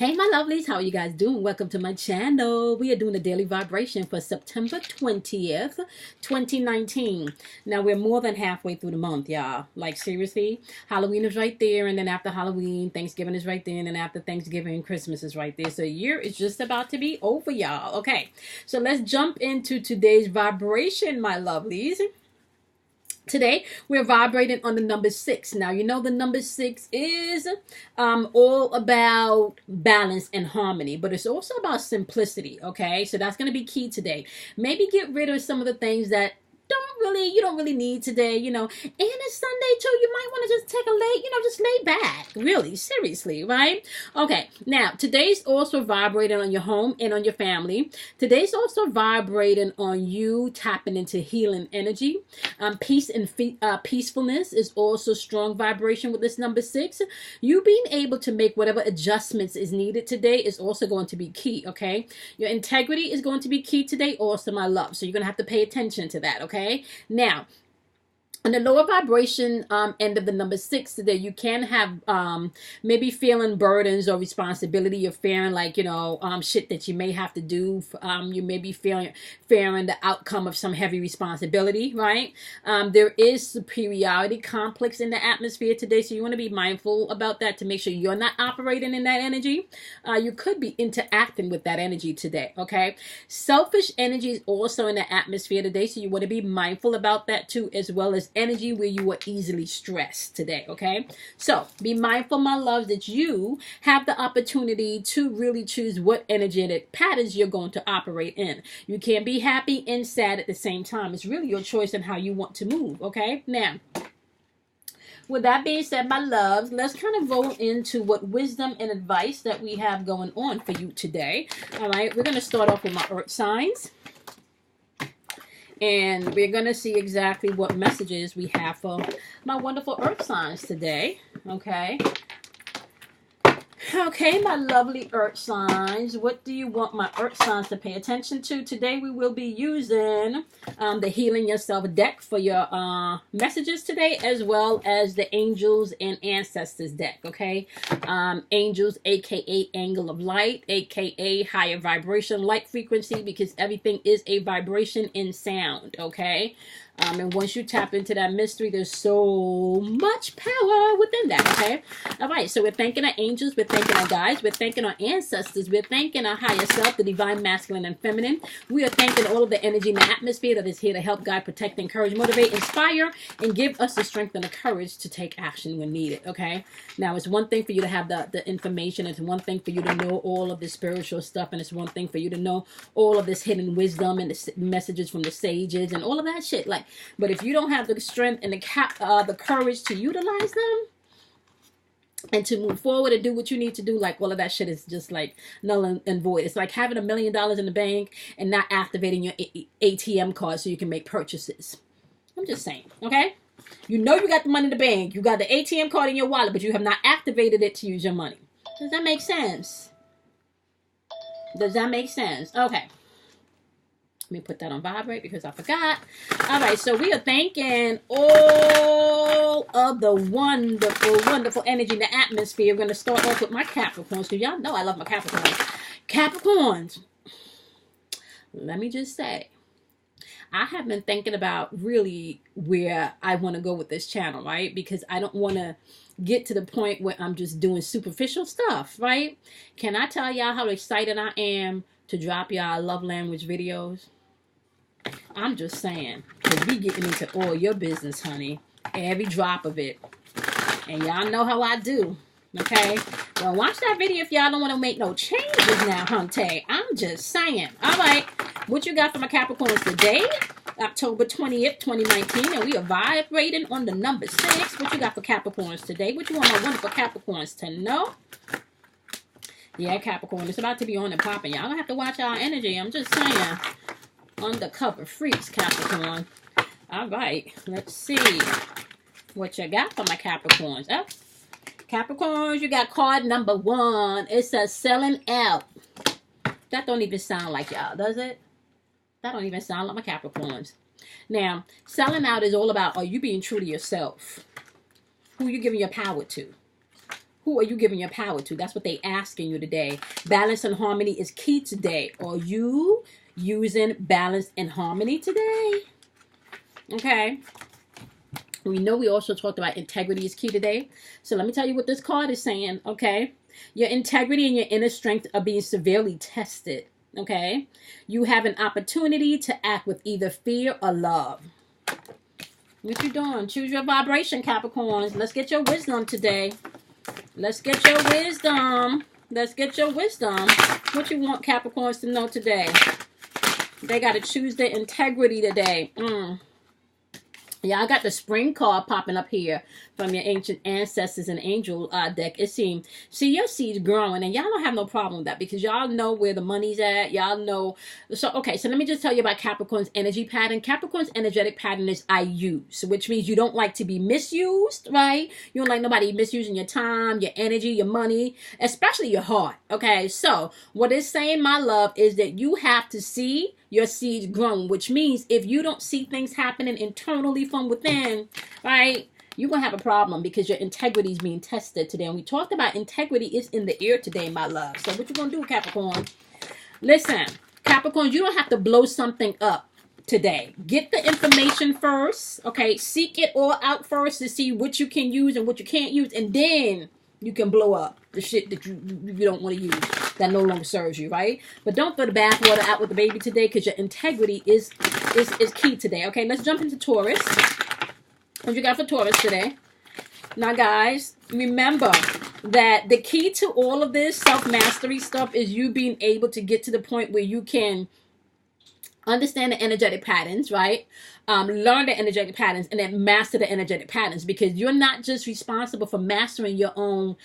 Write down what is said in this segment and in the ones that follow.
Hey my lovelies, how are you guys doing? Welcome to my channel. We are doing a daily vibration for September 20th, 2019. Now we're more than halfway through the month, y'all. Like seriously, Halloween is right there, and then after Halloween, Thanksgiving is right there, and then after Thanksgiving, Christmas is right there. So the year is just about to be over, y'all. Okay, so let's jump into today's vibration, my lovelies. Today, we're vibrating on the number 6. Now, you know the number 6 is all about balance and harmony, but it's also about simplicity, okay? So that's going to be key today. Maybe get rid of some of the things that you don't really need today, and it's Sunday too. You might want to just take a just lay back, really, seriously, right? Okay, now today's also vibrating on your home and on your family. Today's also vibrating on you tapping into healing energy. Peace and peacefulness is also strong vibration with this number 6. You being able to make whatever adjustments is needed today is also going to be key, okay? Your integrity is going to be key today also, my love. So you're going to have to pay attention to that, okay? Now, on the lower vibration end of the number 6 today, you can have maybe feeling burdens or responsibility. You're fearing shit that you may have to do. You may be fearing the outcome of some heavy responsibility, right? There is superiority complex in the atmosphere today, so you want to be mindful about that to make sure you're not operating in that energy. You could be interacting with that energy today, okay? Selfish energy is also in the atmosphere today, so you want to be mindful about that too, as well as energy where you are easily stressed today, okay? So be mindful, my loves, that you have the opportunity to really choose what energetic patterns you're going to operate in. You can't be happy and sad at the same time. It's really your choice on how you want to move, okay? Now, with that being said, my loves, let's kind of roll into what wisdom and advice that we have going on for you today. All right, we're going to start off with my earth signs. And we're going to see exactly what messages we have for my wonderful earth signs today. Okay. Okay, my lovely earth signs. What do you want my earth signs to pay attention to? Today we will be using the Healing Yourself deck for your messages today, as well as the Angels and Ancestors deck, okay? Angels, aka Angle of Light, aka Higher Vibration Light Frequency, because everything is a vibration in sound, okay? And once you tap into that mystery, there's so much power within that, okay? All right, so we're thanking our angels, we're thanking our guides, we're thanking our ancestors, we're thanking our higher self, the divine masculine and feminine. We are thanking all of the energy in the atmosphere that is here to help guide, protect, encourage, motivate, inspire, and give us the strength and the courage to take action when needed, okay? Now, it's one thing for you to have the information. It's one thing for you to know all of this spiritual stuff, and it's one thing for you to know all of this hidden wisdom and the messages from the sages and all of that shit, but if you don't have the strength and the courage to utilize them and to move forward and do what you need to do, all of that shit is just null and void. It's like having $1 million in the bank and not activating your ATM card so you can make purchases. I'm just saying, okay? You know you got the money in the bank. You got the ATM card in your wallet, but you have not activated it to use your money. Does that make sense? Does that make sense? Okay. Let me put that on vibrate because I forgot. All right, so we are thanking all of the wonderful, wonderful energy in the atmosphere. We're going to start off with my Capricorns, because y'all know I love my Capricorns. Capricorns, let me just say, I have been thinking about really where I want to go with this channel, right? Because I don't want to get to the point where I'm just doing superficial stuff, right? Can I tell y'all how excited I am to drop y'all love language videos? I'm just saying, because we getting into all your business, honey. Every drop of it. And y'all know how I do. Okay? Well, watch that video if y'all don't want to make no changes now, hunty. I'm just saying. All right. What you got for my Capricorns today? October 20th, 2019. And we are vibrating on the number 6. What you got for Capricorns today? What you want my wonderful Capricorns to know? Yeah, Capricorn, it's about to be on and popping. Y'all don't have to watch our energy. I'm just saying. Undercover freaks, Capricorn. All right, let's see what you got for my Capricorns. Oh, Capricorns, you got card number 1. It says selling out. That don't even sound like y'all, does it? That don't even sound like my Capricorns. Now, selling out is all about, are you being true to yourself? Who you giving your power to? Who are you giving your power to? That's what they asking you today. Balance and harmony is key today. Are you using balance and harmony today? Okay. We know we also talked about integrity is key today. So let me tell you what this card is saying, okay? Your integrity and your inner strength are being severely tested, okay? You have an opportunity to act with either fear or love. What you doing? Choose your vibration, Capricorns. Let's get your wisdom today. Let's get your wisdom. Let's get your wisdom. What you want Capricorns to know today? They got to choose their integrity today. Yeah, I got the spring card popping up here from your ancient ancestors and angel deck. It seems, see your seeds growing, and y'all don't have no problem with that because y'all know where the money's at. Y'all know. So, okay, so let me just tell you about Capricorn's energy pattern. Capricorn's energetic pattern is I use, which means you don't like to be misused, right? You don't like nobody misusing your time, your energy, your money, especially your heart, okay? So, what it's saying, my love, is that you have to see your seeds grown, which means if you don't see things happening internally from within, right, you're going to have a problem because your integrity is being tested today. And we talked about integrity is in the air today, my love. So what you going to do, Capricorn? Listen, Capricorn, you don't have to blow something up today. Get the information first, okay? Seek it all out first to see what you can use and what you can't use. And then you can blow up the shit that you don't want to use that no longer serves you, right? But don't throw the bathwater out with the baby today because your integrity is key today. Okay, let's jump into Taurus. What you got for Taurus today? Now, guys, remember that the key to all of this self-mastery stuff is you being able to get to the point where you can understand the energetic patterns, right? Learn the energetic patterns and then master the energetic patterns, because you're not just responsible for mastering your own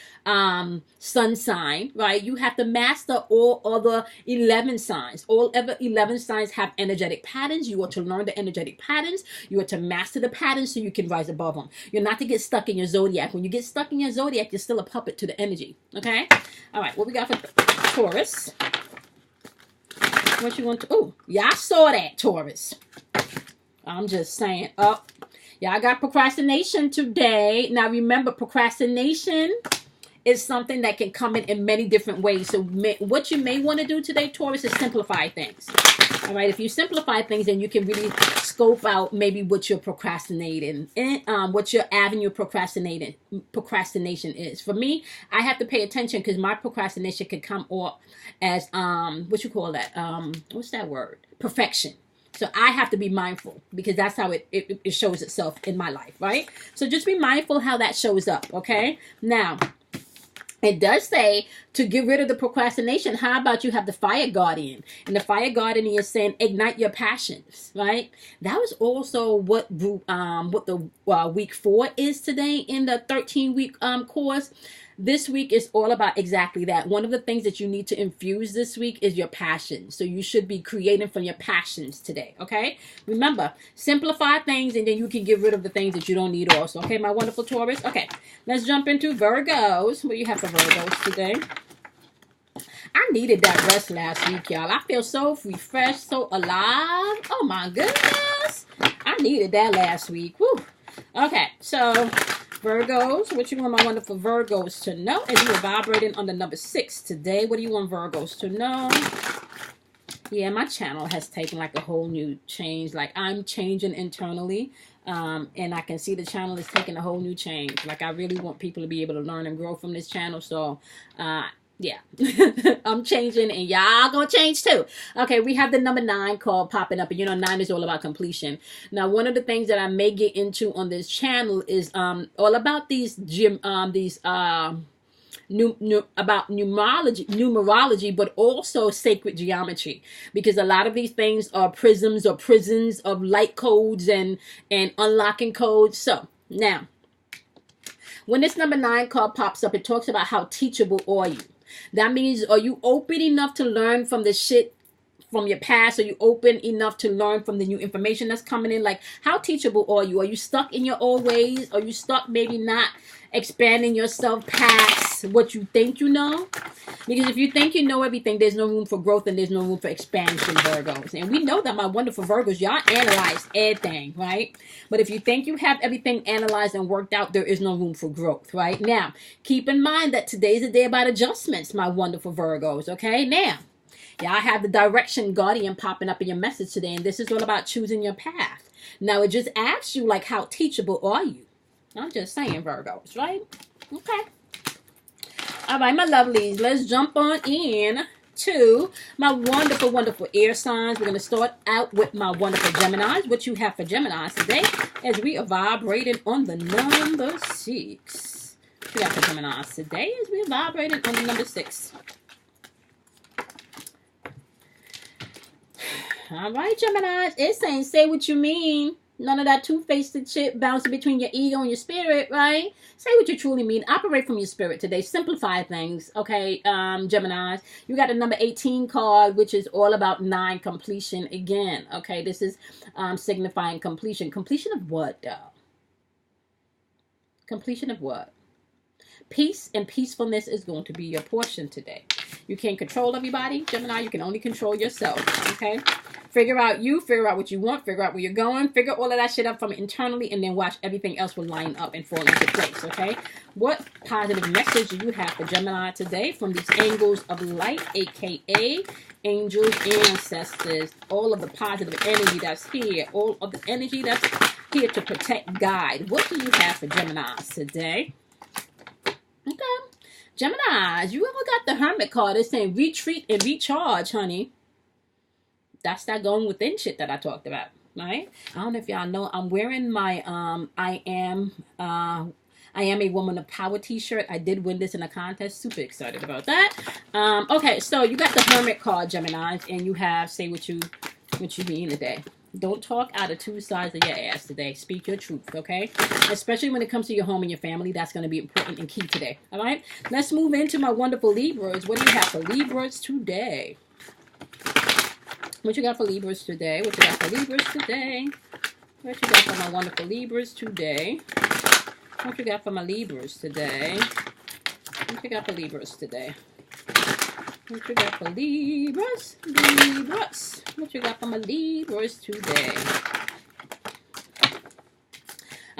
sun sign, right? You have to master all other 11 signs. All other 11 signs have energetic patterns. You are to learn the energetic patterns. You are to master the patterns so you can rise above them. You're not to get stuck in your zodiac. When you get stuck in your zodiac, you're still a puppet to the energy, okay? All right, what we got for Taurus? What you want to... Oh, y'all saw that, Taurus. I'm just saying. Oh, y'all got procrastination today. Now, remember, procrastination is something that can come in many different ways. So, what you may want to do today, Taurus, is simplify things. All right? If you simplify things, then you can really scope out maybe what you're procrastinating and what your avenue of procrastination is. For me, I have to pay attention because my procrastination can come off as what you call that? What's that word? Perfection. So I have to be mindful because that's how it shows itself in my life, right? So just be mindful how that shows up, okay? Now, it does say to get rid of the procrastination. How about you have the fire guardian? And the fire guardian is saying ignite your passions, right? That was also what the week 4 is today in the 13-week course. This week is all about exactly that. One of the things that you need to infuse this week is your passion. So you should be creating from your passions today, okay? Remember, simplify things and then you can get rid of the things that you don't need also. Okay, my wonderful Taurus? Okay, let's jump into Virgos. What do you have for Virgos today? I needed that rest last week, y'all. I feel so refreshed, so alive. Oh, my goodness. I needed that last week. Woo. Okay, so... Virgos, what you want my wonderful Virgos to know? As you are vibrating on the number 6 today, what do you want Virgos to know? Yeah, my channel has taken like a whole new change. Like I'm changing internally, and I can see the channel is taking a whole new change. Like I really want people to be able to learn and grow from this channel. So, yeah, I'm changing and y'all gonna change too. Okay, we have the number 9 card popping up, and you know 9 is all about completion. Now, one of the things that I may get into on this channel is all about these about numerology, but also sacred geometry, because a lot of these things are prisms or prisons of light codes and unlocking codes. So now, when this number 9 card pops up, it talks about how teachable are you. That means, are you open enough to learn from the shit from your past? Are you open enough to learn from the new information that's coming in? Like, how teachable are you? Are you stuck in your old ways? Are you stuck maybe not expanding yourself past analyze what you think you know. Because if you think you know everything, there's no room for growth and there's no room for expansion, Virgos. And we know that, my wonderful Virgos, y'all analyze everything, right? But if you think you have everything analyzed and worked out, there is no room for growth, right? Now, keep in mind that today's a day about adjustments, my wonderful Virgos, okay? Now, y'all have the direction guardian popping up in your message today, and this is all about choosing your path. Now, it just asks you, like, how teachable are you? I'm just saying, Virgos, right? Okay. All right, my lovelies, let's jump on in to my wonderful, wonderful air signs. We're going to start out with my wonderful Geminis. What you have for Geminis today as we are vibrating on the number 6. What you got for Geminis today as we are vibrating on the number 6. All right, Geminis, it's saying say what you mean. None of that two-faced shit bouncing between your ego and your spirit, right? Say what you truly mean. Operate from your spirit today. Simplify things, okay, Geminis. You got the number 18 card, which is all about 9 completion again, okay? This is signifying completion. Completion of what, though? Completion of what? Peace and peacefulness is going to be your portion today. You can't control everybody, Gemini. You can only control yourself, okay? Figure out you, figure out what you want, figure out where you're going, figure all of that shit up from internally, and then watch everything else will line up and fall into place, okay? What positive message do you have for Gemini today from these angels of light, aka angels, ancestors, all of the positive energy that's here, all of the energy that's here to protect, guide? What do you have for Gemini today? Okay. Geminis, you ever got the Hermit card? It's saying retreat and recharge, honey. That's that going within shit that I talked about, right? I don't know if y'all know, I'm wearing my I am a woman of power t-shirt. I did win this in a contest. Super excited about that. Okay, so you got the Hermit card, Geminis, and you have say what you mean today. Don't talk out of 2 sides of your ass today. Speak your truth, okay? Especially when it comes to your home and your family. That's going to be important and key today, all right? Let's move into my wonderful Libras. What do you have for Libras today? What you got for Libras today? What you got for Libras today? What you got for my wonderful Libras today? What you got for my Libras today? What you got for Libras today? What you got for Libras? Libras. What you got for my Libras today?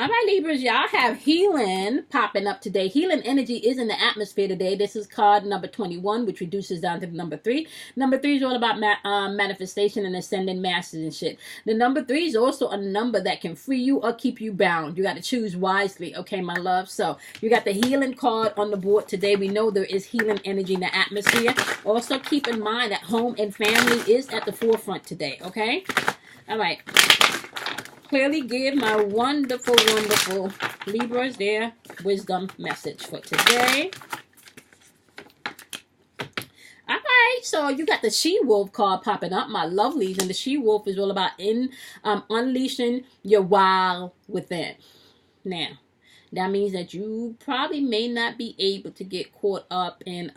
All right, Libras, y'all have healing popping up today. Healing energy is in the atmosphere today. This is card number 21, which reduces down to the number 3. Number 3 is all about manifestation and ascending masters and shit. The number 3 is also a number that can free you or keep you bound. You got to choose wisely, okay, my love? So you got the healing card on the board today. We know there is healing energy in the atmosphere. Also, keep in mind that home and family is at the forefront today, okay? All right. Clearly give my wonderful, wonderful Libras their wisdom message for today. All right, so you got the She-Wolf card popping up, my lovelies, and the She-Wolf is all about unleashing your wild within. Now, that means that you probably may not be able to get caught up in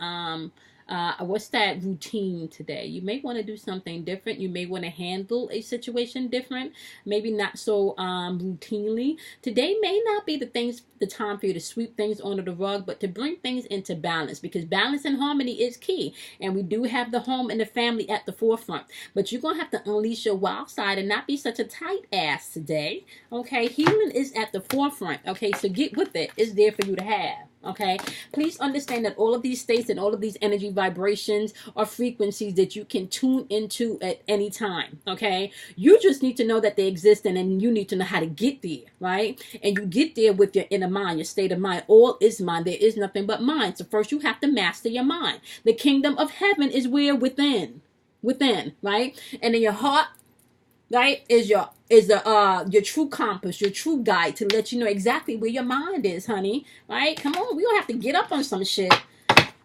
what's that routine today. You may want to do something different. You may want to handle a situation different, maybe not so routinely. Today may not be the time for you to sweep things under the rug, but to bring things into balance, because balance and harmony is key. And we do have the home and the family at the forefront, but you're gonna have to unleash your wild side and not be such a tight ass today, okay? Healing is at the forefront, okay? So get with it. It's there for you to have. Okay, please understand that all of these states and all of these energy vibrations are frequencies that you can tune into at any time. Okay, you just need to know that they exist, and then you need to know how to get there, right? And you get there with your inner mind, your state of mind. All is mind. There is nothing but mind. So first you have to master your mind. The kingdom of heaven is where within, right? And in your heart, right, is your true compass, your true guide to let you know exactly where your mind is, honey. Right? Come on, we don't have to get up on some shit.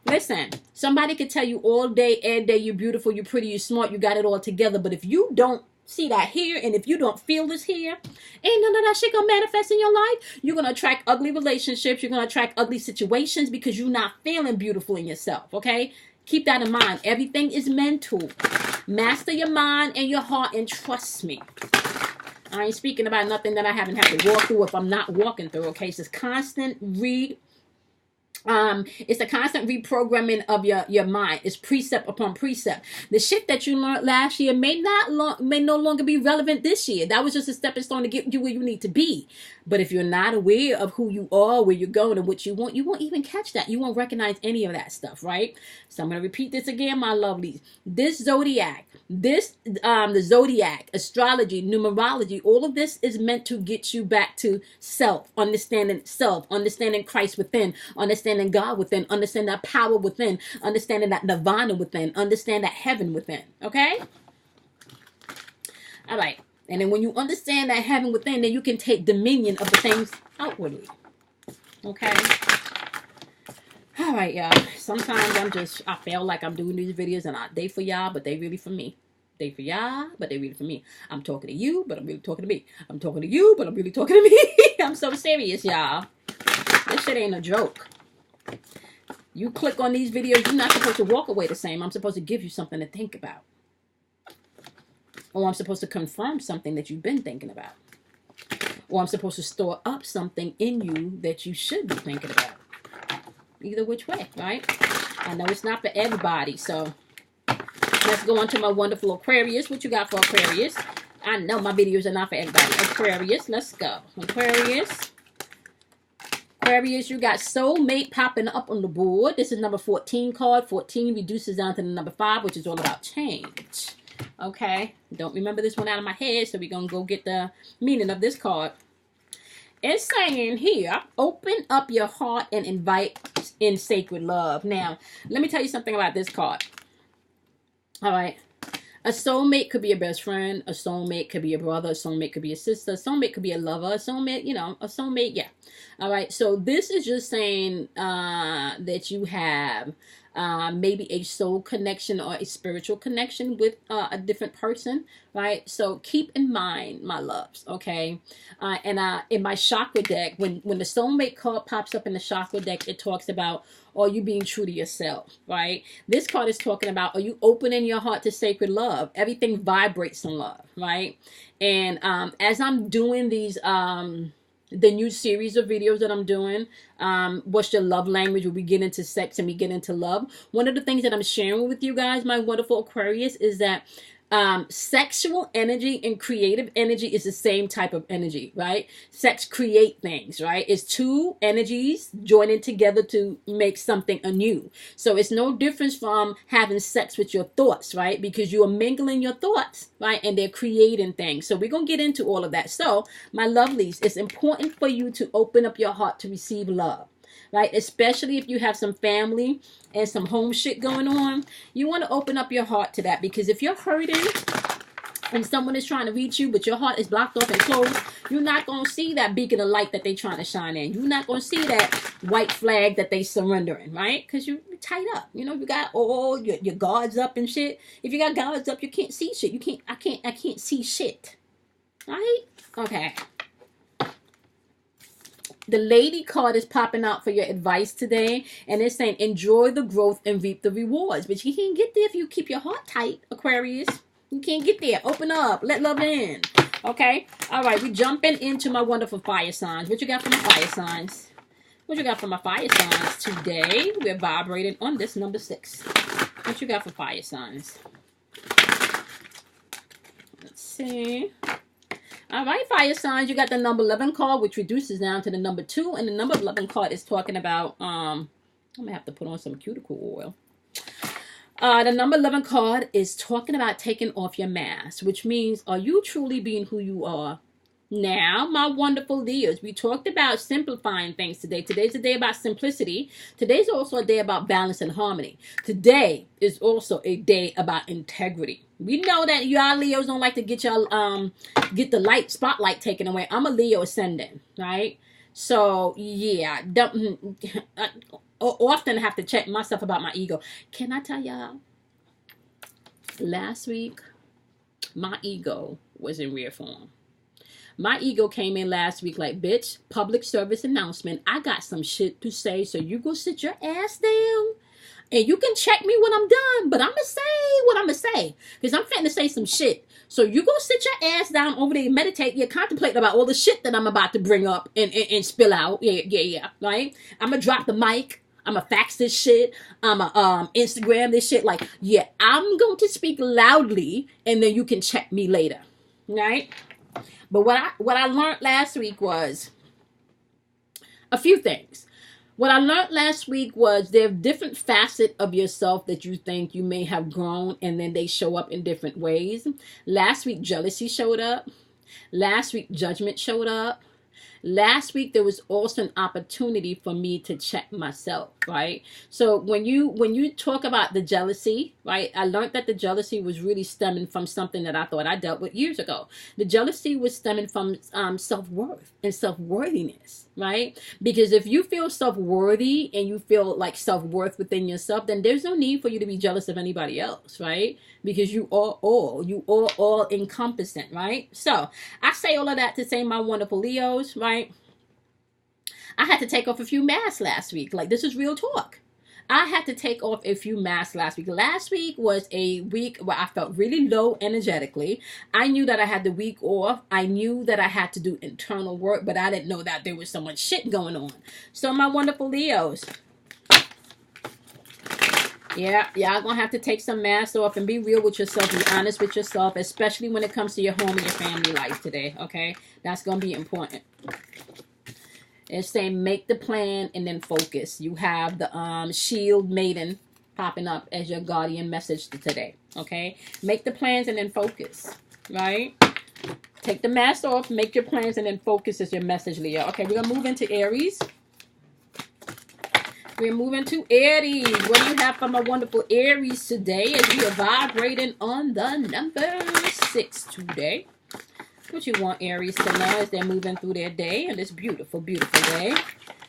Listen, somebody could tell you all day, every day, you're beautiful, you're pretty, you're smart, you got it all together. But if you don't see that here, and if you don't feel this here, ain't none of that shit gonna manifest in your life. You're gonna attract ugly relationships. You're gonna attract ugly situations because you're not feeling beautiful in yourself. Okay? Keep that in mind. Everything is mental. Master your mind and your heart, and trust me, I ain't speaking about nothing that I haven't had to walk through if I'm not walking through, okay? It's just constant It's a constant reprogramming of your mind. It's precept upon precept. The shit that you learned last year may no longer be relevant this year. That was just a stepping stone to get you where you need to be. But if you're not aware of who you are, where you're going, and what you won't even catch that. You won't recognize any of that stuff, right? So I'm gonna repeat this again, my lovelies. This zodiac, the zodiac, astrology, numerology, all of this is meant to get you back to self, understanding Christ within, understanding God within, understanding that power within, understanding that nirvana within, understand that heaven within. Okay? All right. And then when you understand that heaven within, then you can take dominion of the things outwardly. Okay? All right, y'all. Sometimes I feel like I'm doing these videos and they for y'all, but they really for me. They for y'all, but they really for me. I'm talking to you, but I'm really talking to me. I'm talking to you, but I'm really talking to me. I'm so serious, y'all. This shit ain't a joke. You click on these videos, you're not supposed to walk away the same. I'm supposed to give you something to think about. Or I'm supposed to confirm something that you've been thinking about. Or I'm supposed to store up something in you that you should be thinking about. Either which way, right? I know it's not for everybody, so let's go on to my wonderful Aquarius. What you got for Aquarius? I know my videos are not for everybody. Aquarius, let's go. Aquarius, you got soulmate popping up on the board. This is number 14 card. 14 reduces down to the number 5, which is all about change. Okay, don't remember this one out of my head, so we're going to go get the meaning of this card. It's saying here, open up your heart and invite in sacred love. Now, let me tell you something about this card. All right. A soulmate could be a best friend. A soulmate could be a brother. A soulmate could be a sister. A soulmate could be a lover. A soulmate, a soulmate, yeah. All right. So this is just saying that you have maybe a soul connection or a spiritual connection with a different person, right? So keep in mind, my loves, okay? And in my chakra deck, when the soulmate card pops up in the chakra deck, it talks about, are you being true to yourself, right? This card is talking about, are you opening your heart to sacred love? Everything vibrates in love, right? And as I'm doing these the new series of videos that I'm doing, what's your love language, where we get into sex and we get into love. One of the things that I'm sharing with you guys, my wonderful Aquarius, is that sexual energy and creative energy is the same type of energy, right? Sex create things, right? It's two energies joining together to make something anew. So it's no difference from having sex with your thoughts, right? Because you are mingling your thoughts, right? And they're creating things. So we're going to get into all of that. So my lovelies, it's important for you to open up your heart to receive love, right? Especially if you have some family and some home shit going on. You want to open up your heart to that, because if you're hurting and someone is trying to reach you, but your heart is blocked off and closed, you're not going to see that beacon of light that they're trying to shine in. You're not going to see that white flag that they surrendering, right? Because you're tied up. You got all your guards up and shit. If you got guards up, you can't see shit. I can't see shit. Right? Okay. The lady card is popping out for your advice today, and it's saying enjoy the growth and reap the rewards. But you can't get there if you keep your heart tight, Aquarius. You can't get there. Open up. Let love in. Okay? All right. We're jumping into my wonderful fire signs. What you got for my fire signs? What you got for my fire signs today? We're vibrating on this number 6. What you got for fire signs? Let's see. All right, fire signs, you got the number 11 card, which reduces down to the number 2. And the number 11 card is talking about, I'm going to have to put on some cuticle oil. The number 11 card is talking about taking off your mask, which means, are you truly being who you are? Now, my wonderful Leos, we talked about simplifying things today. Today's a day about simplicity. Today's also a day about balance and harmony. Today is also a day about integrity. We know that y'all Leos don't like to get y'all get the spotlight taken away. I'm a Leo ascendant, right? So yeah, I often have to check myself about my ego. Can I tell y'all? Last week, my ego was in rare form. My ego came in last week like, bitch, public service announcement. I got some shit to say, so you go sit your ass down. And you can check me when I'm done, but I'm going to say what I'm going to say. Because I'm finna say some shit. So you go sit your ass down over there and meditate. You contemplate about all the shit that I'm about to bring up and spill out. Yeah, right? I'm going to drop the mic. I'm a fax this shit. I'm a Instagram this shit. Like, yeah, I'm going to speak loudly, and then you can check me later, right? But what I learned last week was a few things. What I learned last week was there are different facets of yourself that you think you may have grown, and then they show up in different ways. Last week, jealousy showed up. Last week, judgment showed up. Last week, there was also an opportunity for me to check myself, right? So when you talk about the jealousy, right, I learned that the jealousy was really stemming from something that I thought I dealt with years ago. The jealousy was stemming from self-worth and self-worthiness, right? Because if you feel self-worthy and you feel like self-worth within yourself, then there's no need for you to be jealous of anybody else, right? Because you are all encompassing, right? So I say all of that to say, my wonderful Leos, right? I had to take off a few masks last week. Like, this is real talk. I had to take off a few masks last week. Last week was a week where I felt really low energetically. I knew that I had the week off. I knew that I had to do internal work, but I didn't know that there was so much shit going on. So my wonderful Leos, yeah, y'all gonna have to take some masks off and be real with yourself, be honest with yourself, especially when it comes to your home and your family life today, okay? That's gonna be important. It's saying make the plan and then focus. You have the shield maiden popping up as your guardian message today, okay? Make the plans and then focus, right? Take the mask off, make your plans, and then focus is your message, Leo. Okay, we're gonna move into Aries. We're moving to Aries. What do you have for my wonderful Aries today as we are vibrating on the number 6 today? What you want Aries to know as they're moving through their day and this beautiful, beautiful day?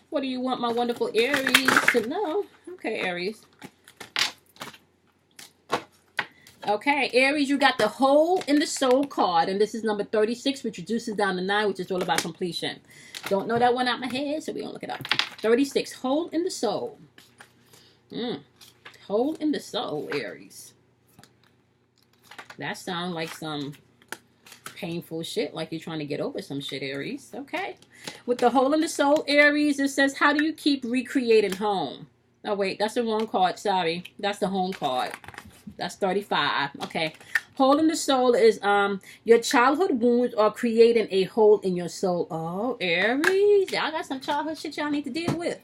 What do you want my wonderful Aries to know? Okay, Aries. Okay, Aries, you got the hole in the soul card, and this is number 36, which reduces down to 9, which is all about completion. Don't know that one out my head, so we're going to look it up. 36, hole in the soul. Hole in the soul, Aries. That sounds like some painful shit, like you're trying to get over some shit, Aries. Okay. With the hole in the soul, Aries, it says, how do you keep recreating home? Oh, wait, that's the wrong card. Sorry. That's the home card. That's 35. Okay. Hole in the soul is your childhood wounds are creating a hole in your soul. Oh, Aries. Y'all got some childhood shit y'all need to deal with.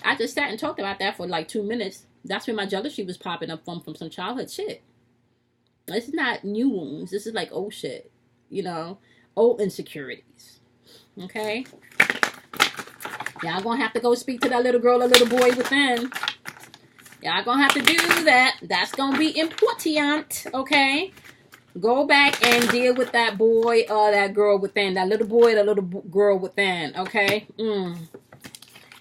I just sat and talked about that for like 2 minutes. That's where my jealousy was popping up from some childhood shit. This is not new wounds. This is like old shit. You know, old insecurities. Okay? Y'all gonna have to go speak to that little girl or little boy within. Y'all gonna have to do that. That's gonna be important, okay? Go back and deal with that boy or that girl within. That little boy or that little girl within, okay?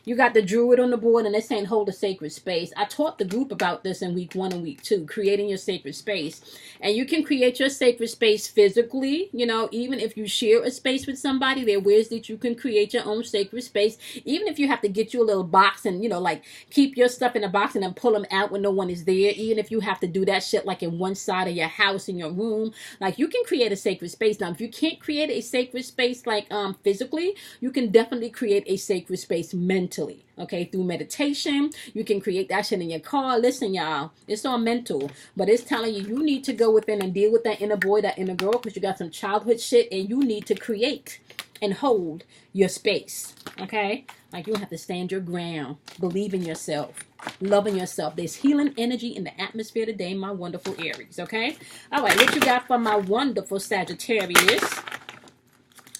You got the druid on the board, and they're saying hold a sacred space. I taught the group about this in week 1 and week 2, creating your sacred space. And you can create your sacred space physically. You know, even if you share a space with somebody, there are ways that you can create your own sacred space. Even if you have to get you a little box and, you know, like keep your stuff in a box and then pull them out when no one is there. Even if you have to do that shit like in one side of your house, in your room, like you can create a sacred space. Now, if you can't create a sacred space like physically, you can definitely create a sacred space mentally. Okay, through meditation, you can create that shit in your car. Listen, y'all, it's all mental, but it's telling you need to go within and deal with that inner boy, that inner girl, because you got some childhood shit, and you need to create and hold your space. Okay, like you have to stand your ground, believe in yourself, loving yourself. There's healing energy in the atmosphere today, my wonderful Aries. Okay, all right, what you got for my wonderful Sagittarius?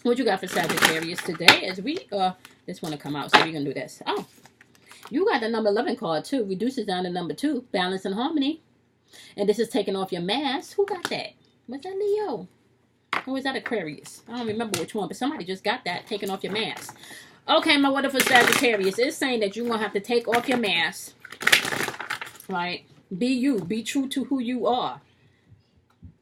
What you got for Sagittarius today? As we this want to come out, so we're gonna do this. Oh, you got the number 11 card too. Reduces down to number 2, balance and harmony. And this is taking off your mask. Who got that? Was that Leo? Or was that Aquarius? I don't remember which one, but somebody just got that, taking off your mask. Okay, my wonderful Sagittarius, it's saying that you're gonna have to take off your mask. Right? Be you. Be true to who you are.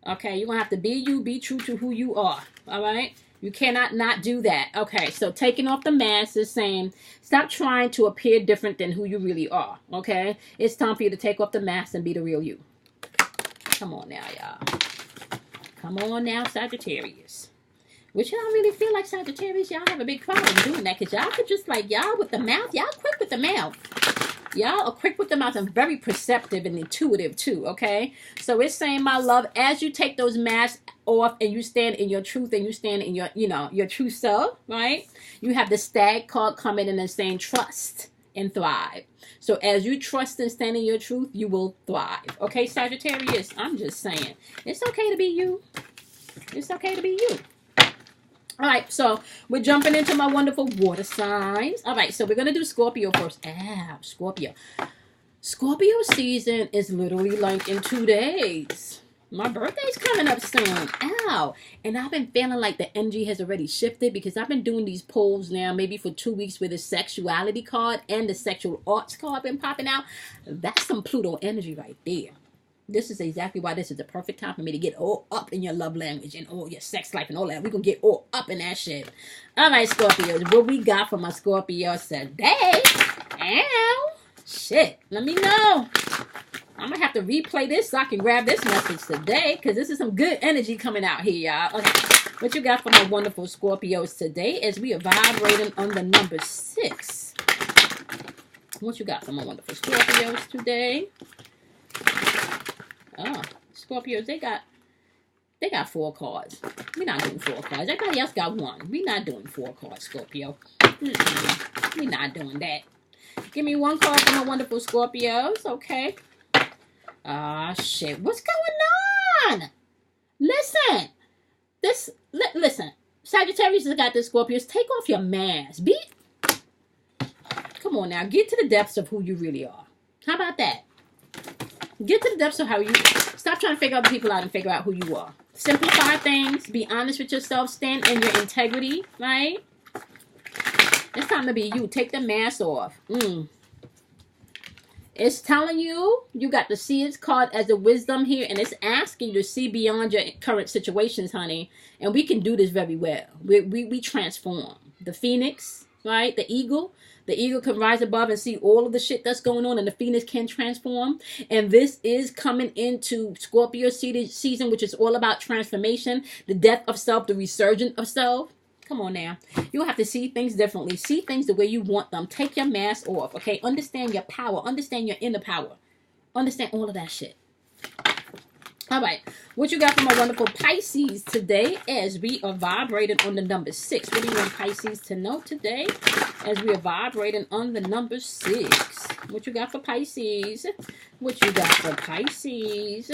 Okay, you're gonna have to be you. Be true to who you are. All right. You cannot not do that. Okay, so taking off the mask is saying stop trying to appear different than who you really are. Okay, it's time for you to take off the mask and be the real you. Come on now, y'all. Come on now, Sagittarius. Which y'all really feel like Sagittarius, y'all have a big problem doing that. Because y'all could just like, y'all with the mouth, y'all quick with the mouth. Y'all are quick with the mouth and very perceptive and intuitive too, okay? So it's saying, my love, as you take those masks off and you stand in your truth and you stand in your, you know, your true self, right? You have the Stag card coming in and saying trust and thrive. So as you trust and stand in your truth, you will thrive. Okay, Sagittarius, I'm just saying. It's okay to be you. It's okay to be you. All right, so we're jumping into my wonderful water signs. All right, so we're going to do Scorpio first. Ow, Scorpio. Scorpio season is literally like in 2 days. My birthday's coming up soon. Ow. And I've been feeling like the energy has already shifted because I've been doing these polls now maybe for 2 weeks with the sexuality card and the sexual arts card been popping out. That's some Pluto energy right there. This is exactly why this is the perfect time for me to get all up in your love language and all your sex life and all that. We're going to get all up in that shit. All right, Scorpios. What we got for my Scorpios today? Ow. Shit. Let me know. I'm going to have to replay this so I can grab this message today because this is some good energy coming out here, y'all. Okay. What you got for my wonderful Scorpios today as we are vibrating on the number 6. What you got for my wonderful Scorpios today? Oh, Scorpios, they got 4 cards. We're not doing 4 cards. Everybody else got 1. We're not doing 4 cards, Scorpio. We're not doing that. Give me 1 card for my wonderful Scorpios, okay? Ah, shit. What's going on? Listen. Listen. Sagittarius has got this, Scorpios. Take off your mask. Come on now. Get to the depths of who you really are. How about that? Get to the depths of how you... Stop trying to figure other people out and figure out who you are. Simplify things. Be honest with yourself. Stand in your integrity, right? It's time to be you. Take the mask off. It's telling you, you got the Seer's card as a wisdom here, and it's asking you to see beyond your current situations, honey. And we can do this very well. We transform. The Phoenix, right? The eagle. The eagle can rise above and see all of the shit that's going on, and the Phoenix can transform. And this is coming into Scorpio season, which is all about transformation, the death of self, the resurgence of self. Come on now. You'll have to see things differently. See things the way you want them. Take your mask off, okay? Understand your power. Understand your inner power. Understand all of that shit. All right. What you got for my wonderful Pisces today as we are vibrating on the number 6? What do you want Pisces to know today as we are vibrating on the number 6? What you got for Pisces? What you got for Pisces?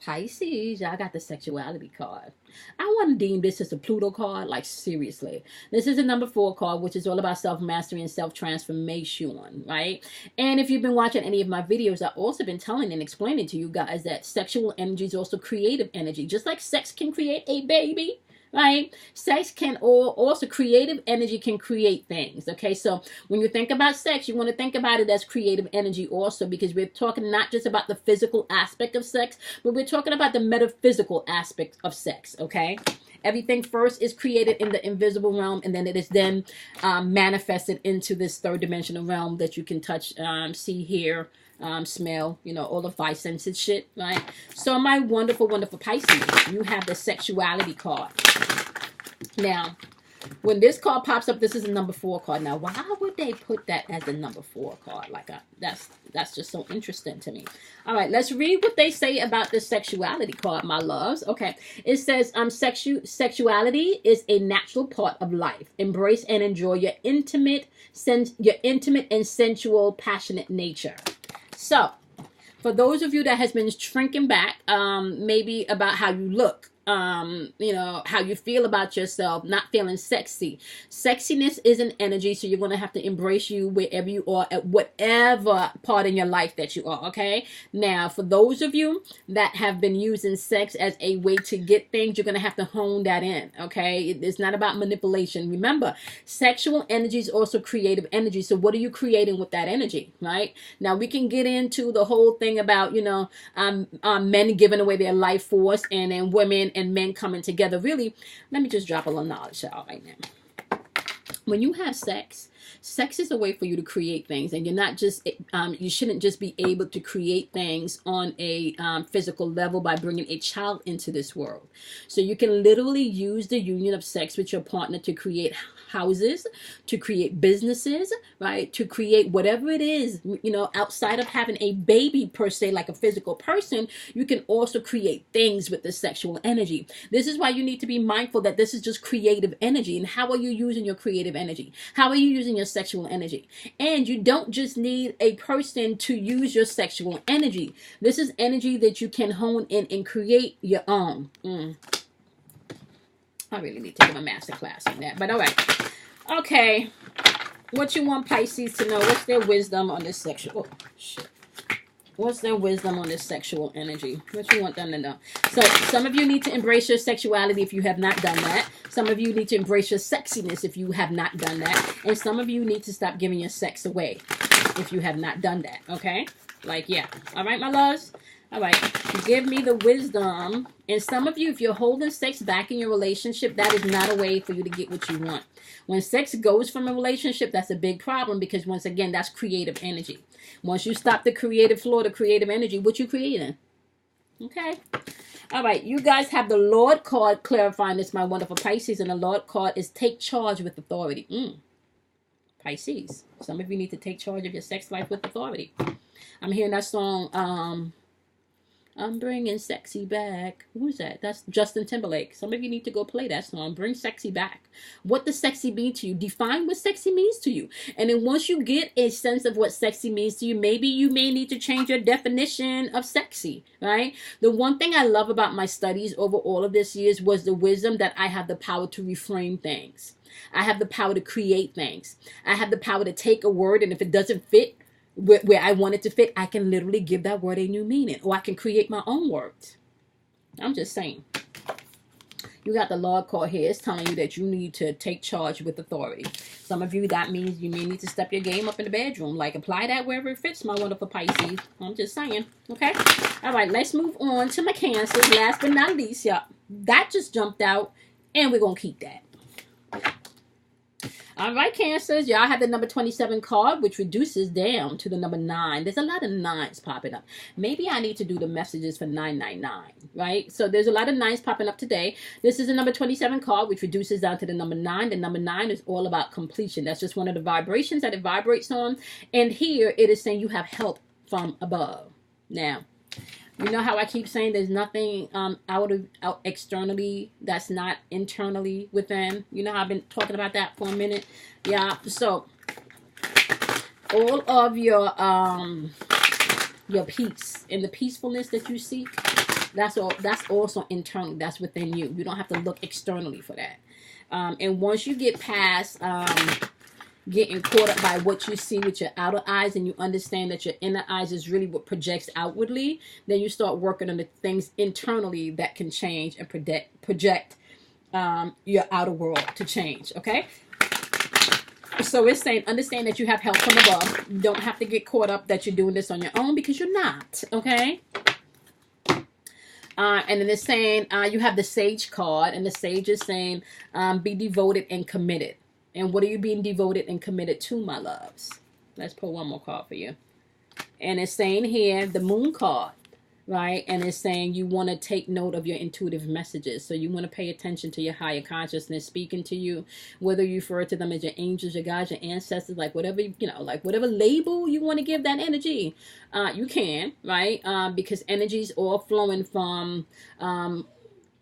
Pisces, I got the sexuality card. I want to deem this as a Pluto card, like seriously. This is a number 4 card, which is all about self-mastery and self-transformation, right? And if you've been watching any of my videos, I've also been telling and explaining to you guys that sexual energy is also creative energy. Just like sex can create a baby, right? Sex can also creative energy can create things. Okay, so when you think about sex, you want to think about it as creative energy also, because we're talking not just about the physical aspect of sex, but we're talking about the metaphysical aspect of sex. Okay, everything first is created in the invisible realm, and then it is then manifested into this 3rd dimensional realm that you can touch, see, hear, smell, you know, all the 5 senses shit, right? So my wonderful, wonderful Pisces, you have the sexuality card. Now, when this card pops up, this is a number 4 card. Now, why would they put that as a number 4 card? Like, that's just so interesting to me. All right, let's read what they say about the sexuality card, my loves. Okay, it says, sexuality is a natural part of life. Embrace and enjoy your intimate and sensual, passionate nature. So, for those of you that has been shrinking back, maybe about how you look, you know, how you feel about yourself, not feeling sexy. Sexiness is an energy, so you're going to have to embrace you wherever you are, at whatever part in your life that you are, okay? Now, for those of you that have been using sex as a way to get things, you're going to have to hone that in, okay? It's not about manipulation. Remember, sexual energy is also creative energy, so what are you creating with that energy, right? Now, we can get into the whole thing about, you know, men giving away their life force, and then women and men coming together. Really, let me just drop a little knowledge out right now. When you have sex, Sex is a way for you to create things, and you're not just you shouldn't just be able to create things on a physical level by bringing a child into this world. So you can literally use the union of sex with your partner to create houses, to create businesses, right? To create whatever it is, you know, outside of having a baby per se, like a physical person, you can also create things with the sexual energy. This is why you need to be mindful that this is just creative energy. And how are you using your creative energy? How are you using your sexual energy? And you don't just need a person to use your sexual energy. This is energy that you can hone in and create your own. I really need to give a master class on that. But all right. Okay. What you want Pisces to know? What's their wisdom on this sexual... Oh, shit. What's their wisdom on this sexual energy? What you want them to know? So some of you need to embrace your sexuality if you have not done that. Some of you need to embrace your sexiness if you have not done that. And some of you need to stop giving your sex away if you have not done that. Okay? Like, yeah. All right, my loves? All right. Give me the wisdom. And some of you, if you're holding sex back in your relationship, that is not a way for you to get what you want. When sex goes from a relationship, that's a big problem because, once again, that's creative energy. Once you stop the creative flow, the creative energy, what you creating? Okay. All right. You guys have the Lord card clarifying this, my wonderful Pisces. And the Lord card is take charge with authority. Pisces. Some of you need to take charge of your sex life with authority. I'm hearing that song, I'm bringing sexy back. Who's that? That's Justin Timberlake. Some of you need to go play that song. Bring sexy back. What does sexy mean to you? Define what sexy means to you. And then once you get a sense of what sexy means to you, maybe you may need to change your definition of sexy, right? The one thing I love about my studies over all of this years was the wisdom that I have the power to reframe things. I have the power to create things. I have the power to take a word, and if it doesn't fit where I want it to fit, I can literally give that word a new meaning, or I can create my own words. I'm just saying. You got the Lord card here. It's telling you that you need to take charge with authority. Some of you, that means you may need to step your game up in the bedroom. Like, apply that wherever it fits, my wonderful Pisces. I'm just saying. Okay? All right, let's move on to my Cancers. Last but not least, yeah, that just jumped out, and we're going to keep that. All right, Cancers, y'all have the number 27 card, which reduces down to the number 9. There's a lot of 9s popping up. Maybe I need to do the messages for 999, right? So there's a lot of 9s popping up today. This is the number 27 card, which reduces down to the number 9. The number 9 is all about completion. That's just one of the vibrations that it vibrates on. And here it is saying you have help from above. Now, you know how I keep saying there's nothing out externally that's not internally within. You know how I've been talking about that for a minute. Yeah. So all of your peace and the peacefulness that you seek, that's all. That's also internal. That's within you. You don't have to look externally for that. And once you get past getting caught up by what you see with your outer eyes, and you understand that your inner eyes is really what projects outwardly, then you start working on the things internally that can change and project your outer world to change. Okay? So it's saying, understand that you have help from above. You don't have to get caught up that you're doing this on your own, because you're not. Okay? And then it's saying you have the Sage card, and the Sage is saying be devoted and committed. And what are you being devoted and committed to, my loves? Let's pull one more card for you. And it's saying here, the Moon card, right? And it's saying you want to take note of your intuitive messages. So you want to pay attention to your higher consciousness speaking to you, whether you refer to them as your angels, your guides, your ancestors, like whatever, you know, like whatever label you want to give that energy, you can, right? Because energy is all flowing from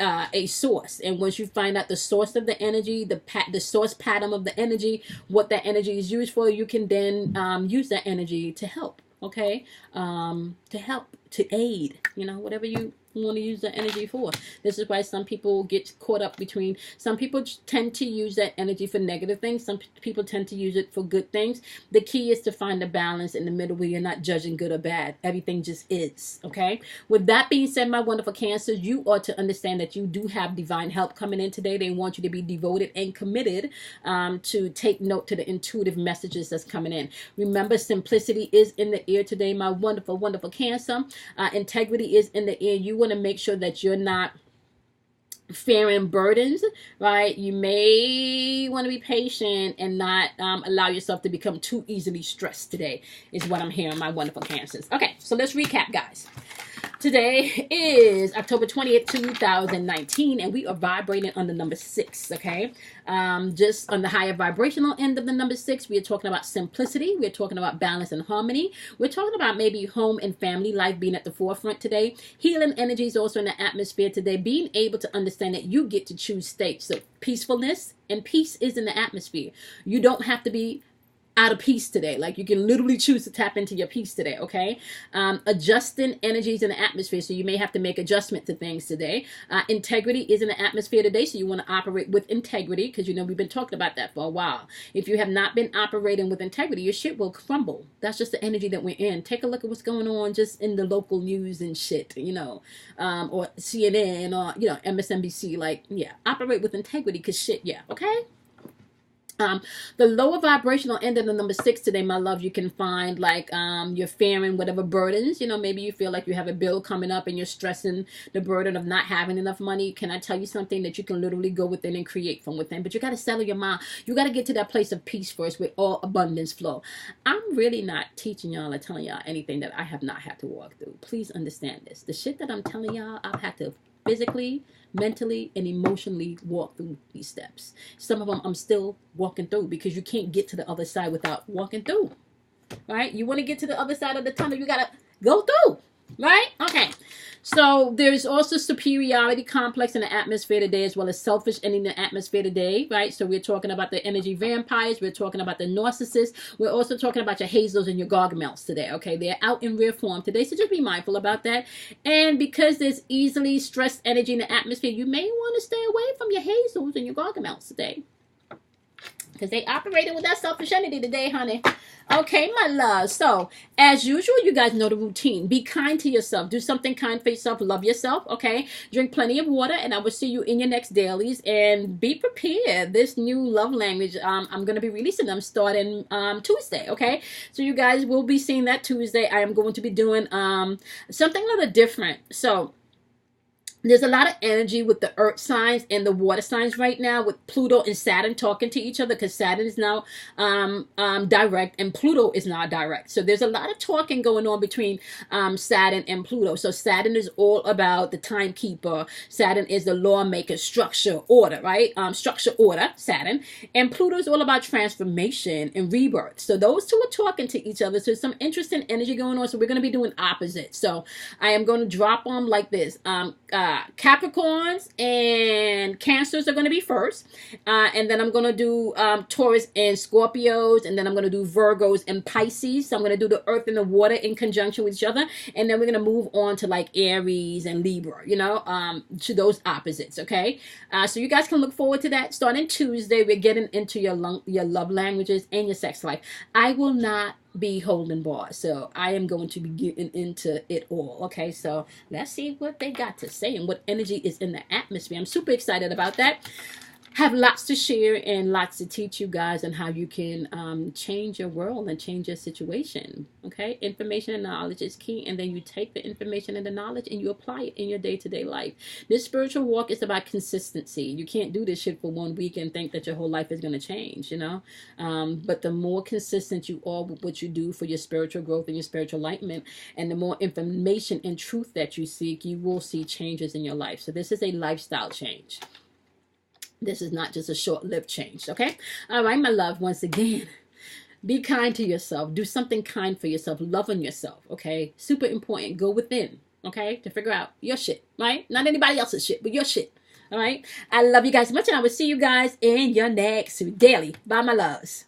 a source, and once you find out the source of the energy, the source pattern of the energy, what that energy is used for, you can then use that energy to help. Okay, to help, to aid, you know, whatever you want to use the energy for. This is why some people get caught up between, some people tend to use that energy for negative things, some people tend to use it for good things. The key is to find a balance in the middle where you're not judging good or bad. Everything just is. Okay, with that being said, my wonderful Cancers, you ought to understand that you do have divine help coming in today. They want you to be devoted and committed to take note to the intuitive messages that's coming in. Remember, simplicity is in the air today, my wonderful, wonderful Cancer. Integrity is in the air. You want to make sure that you're not fearing burdens, right? You may want to be patient and not allow yourself to become too easily stressed today, is what I'm hearing, my wonderful Cancers. Okay, so let's recap, guys. Today is October 20th, 2019, and we are vibrating on the number 6, okay? Just on the higher vibrational end of the number 6, we are talking about simplicity. We're talking about balance and harmony. We're talking about maybe home and family life being at the forefront today. Healing energies also in the atmosphere today. Being able to understand that you get to choose states. So peacefulness and peace is in the atmosphere. You don't have to be out of peace today. Like, you can literally choose to tap into your peace today, okay? Adjusting energies in the atmosphere, so you may have to make adjustment to things today. Integrity is in the atmosphere today, so you want to operate with integrity, because you know we've been talking about that for a while. If you have not been operating with integrity, your shit will crumble. That's just the energy that we're in. Take a look at what's going on just in the local news and shit, you know, or CNN or, you know, MSNBC. Like, yeah, operate with integrity, because shit, yeah, okay? The lower vibrational end of the number 6 today, my love, you can find like you're fearing whatever burdens. You know, maybe you feel like you have a bill coming up and you're stressing the burden of not having enough money. Can I tell you something that you can literally go within and create from within? But you got to settle your mind. You got to get to that place of peace first, where all abundance flow. I'm really not teaching y'all or telling y'all anything that I have not had to walk through. Please understand this. The shit that I'm telling y'all, I've had to physically, mentally, and emotionally walk through these steps. Some of them I'm still walking through, because you can't get to the other side without walking through, right? You want to get to the other side of the tunnel, you got to go through, right? Okay. So there's also superiority complex in the atmosphere today, as well as selfish in the atmosphere today, right? So we're talking about the energy vampires. We're talking about the narcissists. We're also talking about your hazels and your gargamels today, okay? They're out in rare form today, so just be mindful about that. And because there's easily stressed energy in the atmosphere, you may want to stay away from your hazels and your gargamels today, because they operating with that selfish energy today, honey. Okay, my love. So, as usual, you guys know the routine. Be kind to yourself. Do something kind for yourself. Love yourself, okay? Drink plenty of water, and I will see you in your next dailies. And be prepared. This new love language, I'm going to be releasing them starting Tuesday, okay? So, you guys will be seeing that Tuesday. I am going to be doing something a little different. So, there's a lot of energy with the earth signs and the water signs right now, with Pluto and Saturn talking to each other, because Saturn is now direct and Pluto is not direct. So there's a lot of talking going on between Saturn and Pluto. So Saturn is all about the timekeeper. Saturn is the lawmaker, structure, order, right? Structure, order, Saturn. And Pluto is all about transformation and rebirth. So those two are talking to each other. So there's some interesting energy going on. So we're going to be doing opposites. So I am going to drop them like this. Capricorns and Cancers are going to be first, and then I'm going to do Taurus and Scorpios, and then I'm going to do Virgos and Pisces. So I'm going to do the earth and the water in conjunction with each other, and then we're going to move on to like Aries and Libra, you know, to those opposites, okay? So you guys can look forward to that. Starting Tuesday, we're getting into your love languages and your sex life. I will not be holding bars, so I am going to be getting into it all, okay? So let's see what they got to say and what energy is in the atmosphere. I'm super excited about that. Have lots to share and lots to teach you guys on how you can change your world and change your situation, okay? Information and knowledge is key, and then you take the information and the knowledge and you apply it in your day-to-day life. This spiritual walk is about consistency. You can't do this shit for 1 week and think that your whole life is going to change, you know? But the more consistent you are with what you do for your spiritual growth and your spiritual enlightenment, and the more information and truth that you seek, you will see changes in your life. So this is a lifestyle change. This is not just a short-lived change, okay? All right, my love, once again, be kind to yourself. Do something kind for yourself. Love on yourself, okay? Super important. Go within, okay, to figure out your shit, right? Not anybody else's shit, but your shit, all right? I love you guys so much, and I will see you guys in your next daily. Bye, my loves.